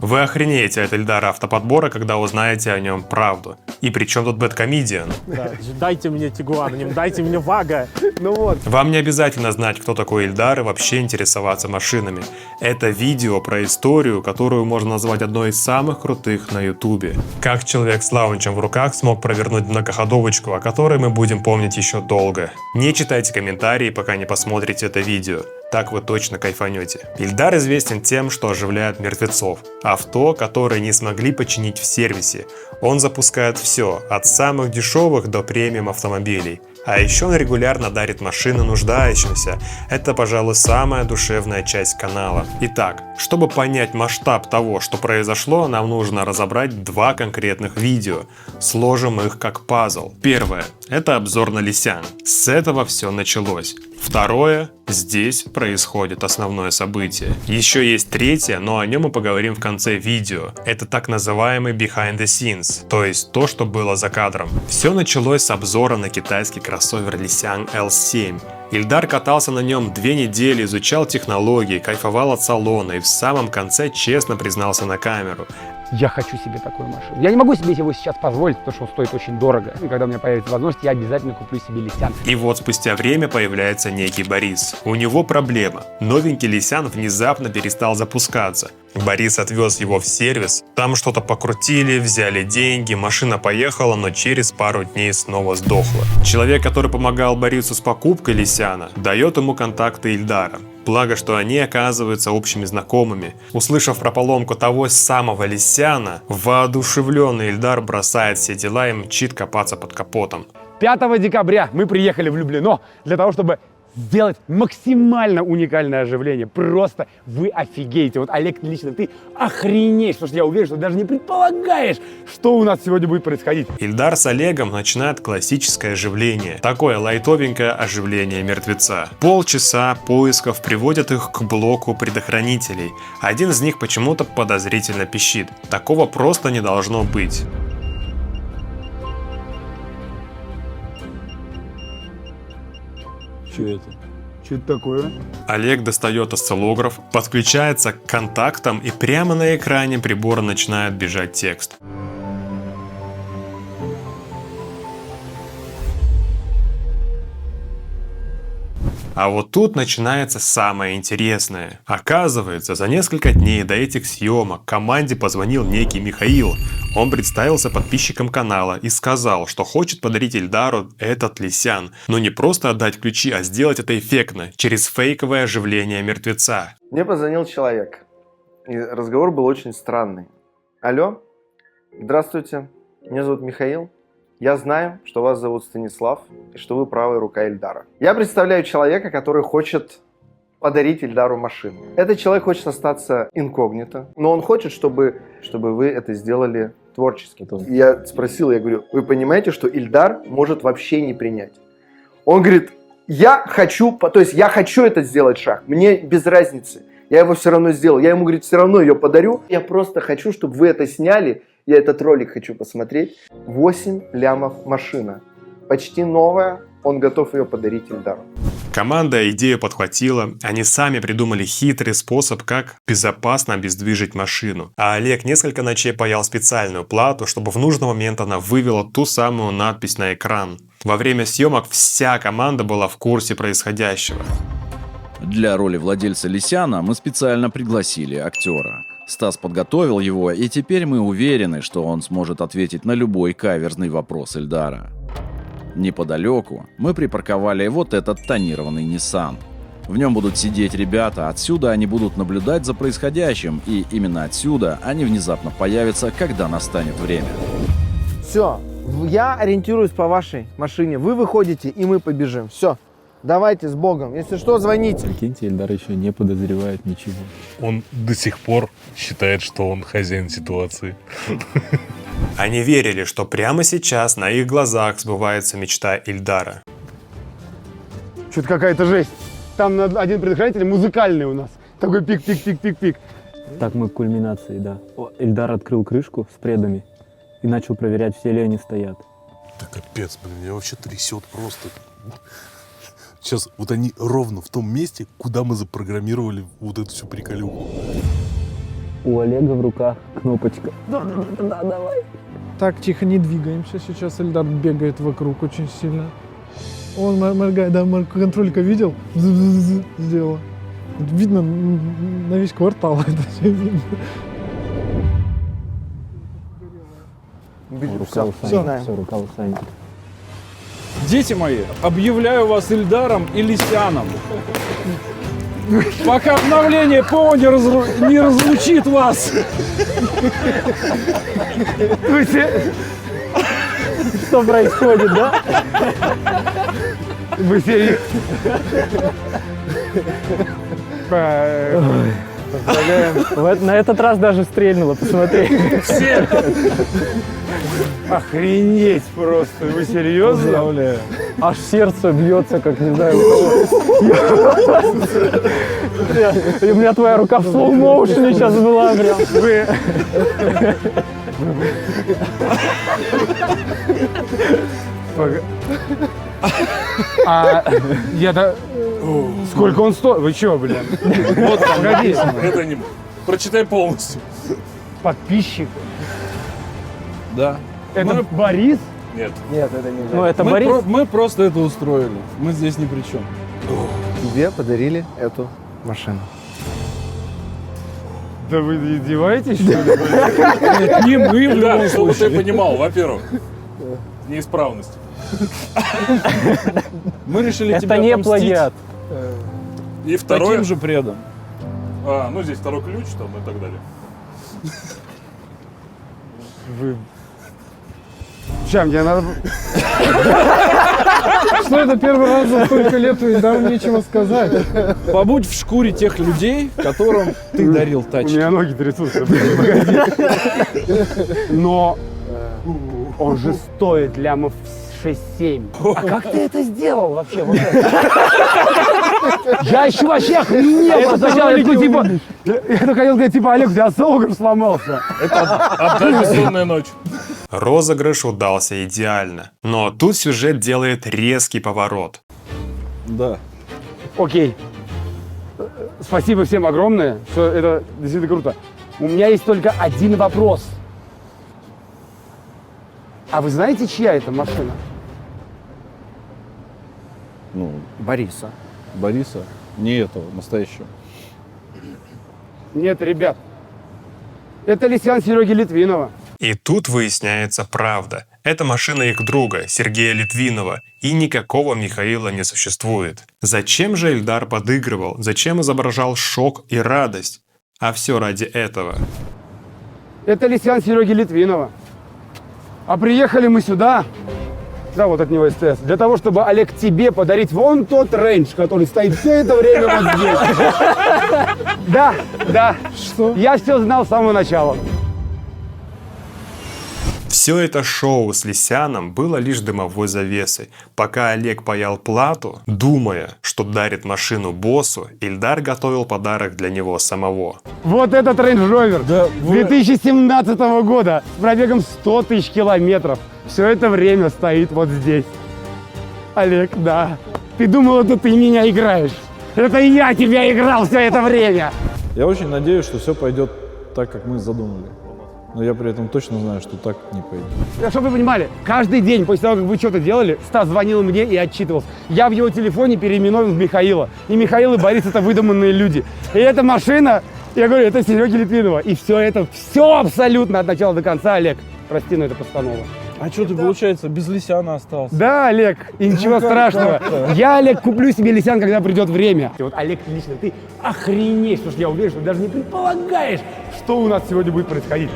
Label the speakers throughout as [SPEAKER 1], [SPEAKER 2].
[SPEAKER 1] Вы охренеете от Ильдара Автоподбора, когда узнаете о нем правду. И при чем тут Бэдкомедиан?
[SPEAKER 2] Да, дайте мне Тигуан, дайте мне Вага.
[SPEAKER 3] Ну вот.
[SPEAKER 1] Вам не обязательно знать, кто такой Ильдар, и вообще интересоваться машинами. Это видео про историю, которую можно назвать одной из самых крутых на ютубе. Как человек с лаунчем в руках смог провернуть многоходовочку, о которой мы будем помнить еще долго. Не читайте комментарии, пока не посмотрите это видео. Так вы точно кайфанете. Ильдар известен тем, что оживляет мертвецов. Авто, которые не смогли починить в сервисе. Он запускает все, от самых дешевых до премиум автомобилей. А еще он регулярно дарит машины нуждающимся. Это, пожалуй, самая душевная часть канала. Итак, чтобы понять масштаб того, что произошло, нам нужно разобрать два конкретных видео. Сложим их как пазл. Первое – это обзор на Лисян. С этого все началось. Второе – здесь происходит основное событие. Еще есть третье, но о нем мы поговорим в конце видео. Это так называемый behind the scenes, то есть то, что было за кадром. Все началось с обзора на китайский кроссовер Lisyan L7. Ильдар катался на нем 2 недели, изучал технологии, кайфовал от салона и в самом конце честно признался на камеру.
[SPEAKER 3] Я хочу себе такую машину. Я не могу себе его сейчас позволить, потому что он стоит очень дорого. И когда у меня появится возможность, я обязательно куплю себе Лисян.
[SPEAKER 1] И вот спустя время появляется некий Борис. У него проблема. Новенький Лисян внезапно перестал запускаться. Борис отвез его в сервис, там что-то покрутили, взяли деньги, машина поехала, но через пару дней снова сдохла. Человек, который помогал Борису с покупкой Лисяна, дает ему контакты Ильдара. Благо, что они оказываются общими знакомыми. Услышав про поломку того самого Лисяна, воодушевленный Ильдар бросает все дела и мчит копаться под капотом.
[SPEAKER 3] 5 декабря мы приехали в Люблино для того, чтобы сделать максимально уникальное оживление. Просто вы офигеете. Вот, Олег, лично ты охренеешь, потому что я уверен, что ты даже не предполагаешь, что у нас сегодня будет происходить.
[SPEAKER 1] Ильдар с Олегом начинают классическое оживление. Такое лайтовенькое оживление мертвеца. Полчаса поисков приводят их к блоку предохранителей. Один из них почему-то подозрительно пищит. Такого просто не должно быть.
[SPEAKER 2] Что это?
[SPEAKER 3] Что это такое?
[SPEAKER 1] Олег достает осциллограф, подключается к контактам, и прямо на экране прибора начинает бежать текст. А вот тут начинается самое интересное. Оказывается, за несколько дней до этих съемок команде позвонил некий Михаил. Он представился подписчиком канала и сказал, что хочет подарить Ильдару этот Лисян. Но не просто отдать ключи, а сделать это эффектно, через фейковое оживление мертвеца.
[SPEAKER 4] Мне позвонил человек, и разговор был очень странный. Алло, здравствуйте, меня зовут Михаил. Я знаю, что вас зовут Станислав, и что вы правая рука Ильдара. Я представляю человека, который хочет подарить Ильдару машину. Этот человек хочет остаться инкогнито, но он хочет, чтобы вы это сделали творчески. Я спросил, я говорю, вы понимаете, что Ильдар может вообще не принять? Он говорит, я хочу это сделать шаг, мне без разницы. Я его все равно сделал. Я ему, говорит, все равно ее подарю. Я просто хочу, чтобы вы это сняли. Я этот ролик хочу посмотреть. 8 лямов машина. Почти новая. Он готов ее подарить Ильдару.
[SPEAKER 1] Команда идею подхватила. Они сами придумали хитрый способ, как безопасно обездвижить машину. А Олег несколько ночей паял специальную плату, чтобы в нужный момент она вывела ту самую надпись на экран. Во время съемок вся команда была в курсе происходящего.
[SPEAKER 5] Для роли владельца Лисяна мы специально пригласили актера. Стас подготовил его, и теперь мы уверены, что он сможет ответить на любой каверзный вопрос Ильдара. Неподалеку мы припарковали вот этот тонированный Nissan. В нем будут сидеть ребята, отсюда они будут наблюдать за происходящим, и именно отсюда они внезапно появятся, когда настанет время.
[SPEAKER 4] Все, я ориентируюсь по вашей машине. Вы выходите, и мы побежим. Все. Давайте с Богом. Если что, звоните.
[SPEAKER 6] Прикиньте, Ильдар еще не подозревает ничего.
[SPEAKER 7] Он до сих пор считает, что он хозяин ситуации.
[SPEAKER 1] Они верили, что прямо сейчас на их глазах сбывается мечта Ильдара.
[SPEAKER 3] Что-то какая-то жесть. Там один предохранитель музыкальный у нас. Такой пик-пик-пик-пик-пик.
[SPEAKER 6] Так мы к кульминации, да. Ильдар открыл крышку с предами и начал проверять, все ли они стоят.
[SPEAKER 7] Да капец, блин, меня вообще трясет просто. Сейчас вот они ровно в том месте, куда мы запрограммировали вот эту всю приколюху.
[SPEAKER 6] У Олега в руках кнопочка. Да, давай.
[SPEAKER 8] Так, тихо, не двигаемся. Сейчас Эльдар бегает вокруг очень сильно. Он моргает, да, контролька видел? Сделал. Видно на весь квартал это все видно.
[SPEAKER 6] Рука у
[SPEAKER 8] всё.
[SPEAKER 6] Сани. Все, рука у Сани.
[SPEAKER 9] Дети мои, объявляю вас Ильдаром и Лисяном. Пока обновление ПО не разлучит вас.
[SPEAKER 6] Что происходит, да?
[SPEAKER 3] Вы серьезно?
[SPEAKER 6] На этот раз даже стрельнуло, посмотри.
[SPEAKER 3] Охренеть просто. Вы серьезно?
[SPEAKER 6] Аж сердце бьется, как не знаю у кого. И у меня твоя рука в слоу-моушене сейчас была прям.
[SPEAKER 3] Вы... Я-то... Сколько он стоит? Вы чё, блин?
[SPEAKER 7] Вот там
[SPEAKER 3] Погоди.
[SPEAKER 7] это не... Прочитай полностью.
[SPEAKER 3] Подписчик.
[SPEAKER 9] Да.
[SPEAKER 3] Это Борис?
[SPEAKER 7] Нет.
[SPEAKER 6] Ну, это Борис.
[SPEAKER 9] Мы просто это устроили. Мы здесь ни при чем.
[SPEAKER 4] Тебе подарили эту машину.
[SPEAKER 3] Да вы издеваетесь, что ли?
[SPEAKER 9] Нет, не мы в
[SPEAKER 7] Да,
[SPEAKER 9] любом
[SPEAKER 7] чтобы ты
[SPEAKER 9] случае.
[SPEAKER 7] понимал, во-первых, неисправность.
[SPEAKER 9] Мы решили
[SPEAKER 6] Это
[SPEAKER 9] тебя
[SPEAKER 6] не
[SPEAKER 9] отомстить
[SPEAKER 6] плагиат.
[SPEAKER 7] И второе...
[SPEAKER 9] таким же предом.
[SPEAKER 7] ну, здесь второй ключ там и так далее.
[SPEAKER 3] Сейчас, мне надо...
[SPEAKER 8] Что это первый раз за столько лет у Ильдара нечего сказать.
[SPEAKER 9] Побудь в шкуре тех людей, которым ты дарил
[SPEAKER 3] У
[SPEAKER 9] тачки.
[SPEAKER 3] меня ноги трясутся. Погоди. Но он же стоит лямов 6-7. А как ты это сделал вообще? Вот это? Я еще вообще охренел. Сначала я такой, типа... Я только хотел сказать, типа, Олег, у тебя осциллограф сломался.
[SPEAKER 7] Одна бессонная ночь.
[SPEAKER 1] Розыгрыш удался идеально. Но тут сюжет делает резкий поворот.
[SPEAKER 9] Да.
[SPEAKER 3] Окей. Спасибо всем огромное. Все это действительно круто. У меня есть только один вопрос. А вы знаете, чья это машина?
[SPEAKER 9] Ну,
[SPEAKER 4] Бориса.
[SPEAKER 9] Бориса. Не этого, настоящего.
[SPEAKER 3] Нет, ребят. Это Лисян Сереги Литвинова.
[SPEAKER 1] И тут выясняется правда. Это машина их друга, Сергея Литвинова, и никакого Михаила не существует. Зачем же Ильдар подыгрывал? Зачем изображал шок и радость? А все ради этого.
[SPEAKER 3] Это Лисян Сереги Литвинова. А приехали мы сюда, да, вот от него СТС, для того, чтобы, Олег, тебе подарить вон тот рейндж, который стоит все это время вот здесь. Да, да.
[SPEAKER 8] Что?
[SPEAKER 3] Я все знал с самого начала.
[SPEAKER 1] Все это шоу с Лисяном было лишь дымовой завесой. Пока Олег паял плату, думая, что дарит машину боссу, Ильдар готовил подарок для него самого.
[SPEAKER 3] Вот этот Range Rover
[SPEAKER 9] Да,
[SPEAKER 3] 2017 года с пробегом 100 тысяч километров. Все это время стоит вот здесь. Олег, да. Ты думал, это ты меня играешь. Это я тебя играл все это время.
[SPEAKER 9] Я очень надеюсь, что все пойдет так, как мы задумали. Но я при этом точно знаю, что так не пойдет.
[SPEAKER 3] Чтобы вы понимали, каждый день после того, как вы что-то делали, Стас звонил мне и отчитывался. Я в его телефоне переименован в Михаила. И Михаил и Борис — это выдуманные люди. И эта машина, я говорю, это Сереги Литвинова. И все это, все абсолютно от начала до конца, Олег. Прости, но это постанова.
[SPEAKER 9] А что ты, получается, без Лисяна остался?
[SPEAKER 3] Да, Олег, и ничего страшного. Я, Олег, куплю себе Лисян, когда придет время. И вот, Олег, лично ты охренеешь, потому что я уверен, что ты даже не предполагаешь, что у нас сегодня будет происходить.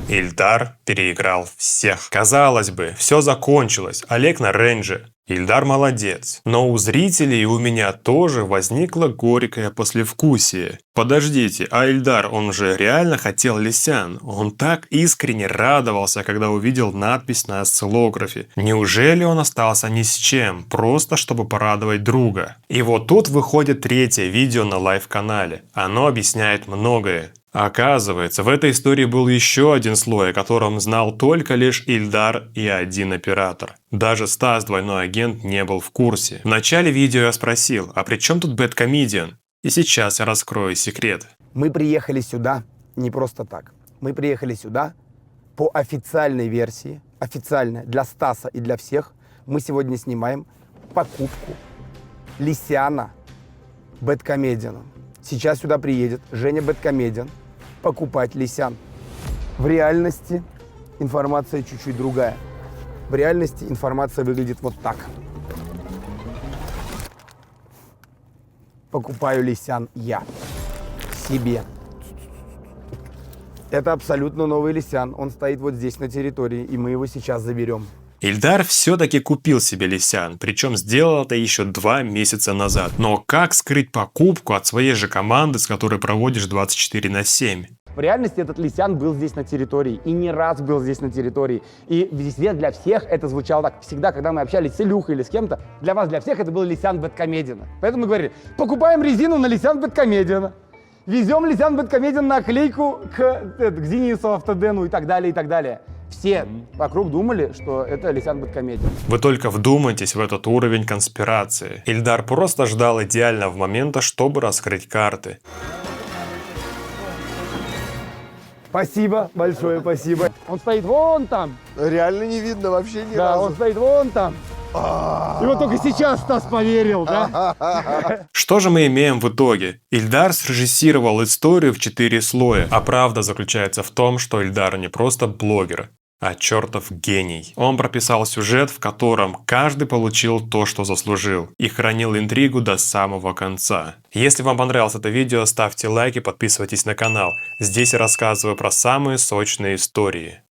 [SPEAKER 1] Ильдар переиграл всех. Казалось бы, все закончилось. Олег на рейнже. Ильдар молодец. Но у зрителей и у меня тоже возникло горькое послевкусие. Подождите, а Ильдар, он же реально хотел Лисян. Он так искренне радовался, когда увидел надпись на осциллографе. Неужели он остался ни с чем, просто чтобы порадовать друга? И вот тут выходит третье видео на лайв-канале. Оно объясняет многое. Оказывается, в этой истории был еще один слой, о котором знал только лишь Ильдар и один оператор. Даже Стас, двойной агент, не был в курсе. В начале видео я спросил, а при чем тут Bad Comedian? И сейчас я раскрою секрет.
[SPEAKER 3] Мы приехали сюда не просто так. Мы приехали сюда по официальной версии, официально для Стаса и для всех. Мы сегодня снимаем покупку Лисяна Бэдкомедиана. Сейчас сюда приедет Женя Бэдкомедиан покупать Лисян. В реальности информация чуть-чуть другая. В реальности информация выглядит вот так. Покупаю Лисян я себе. Это абсолютно новый Лисян. Он стоит вот здесь на территории, и мы его сейчас заберем.
[SPEAKER 1] Ильдар все-таки купил себе Лисян, причем сделал это еще 2 месяца назад. Но как скрыть покупку от своей же команды, с которой проводишь 24/7?
[SPEAKER 3] В реальности этот Лисян был здесь на территории, и не раз был здесь на территории. И везде для всех это звучало так. Всегда, когда мы общались с Илюхой или с кем-то, для вас, для всех это был Лисян Бэдкомедиана. Поэтому мы говорили, покупаем резину на Лисян Бэдкомедиана, везем Лисян Бэдкомедиан на оклейку к Денису Автодену и так далее, и так далее. Все вокруг думали, что это Лисян Бэдкомедиан.
[SPEAKER 1] Вы только вдумайтесь в этот уровень конспирации. Ильдар просто ждал идеального момента, чтобы раскрыть карты.
[SPEAKER 3] Спасибо, большое спасибо. Он стоит вон там.
[SPEAKER 4] Реально не видно вообще ни
[SPEAKER 3] Да,
[SPEAKER 4] разу.
[SPEAKER 3] он стоит вон там. И вот только сейчас Стас поверил, да?
[SPEAKER 1] Что же мы имеем в итоге? Ильдар срежиссировал историю в 4 слоя, а правда заключается в том, что Ильдар не просто блогер, а чертов гений. Он прописал сюжет, в котором каждый получил то, что заслужил, и хранил интригу до самого конца. Если вам понравилось это видео, ставьте лайк и подписывайтесь на канал. Здесь я рассказываю про самые сочные истории.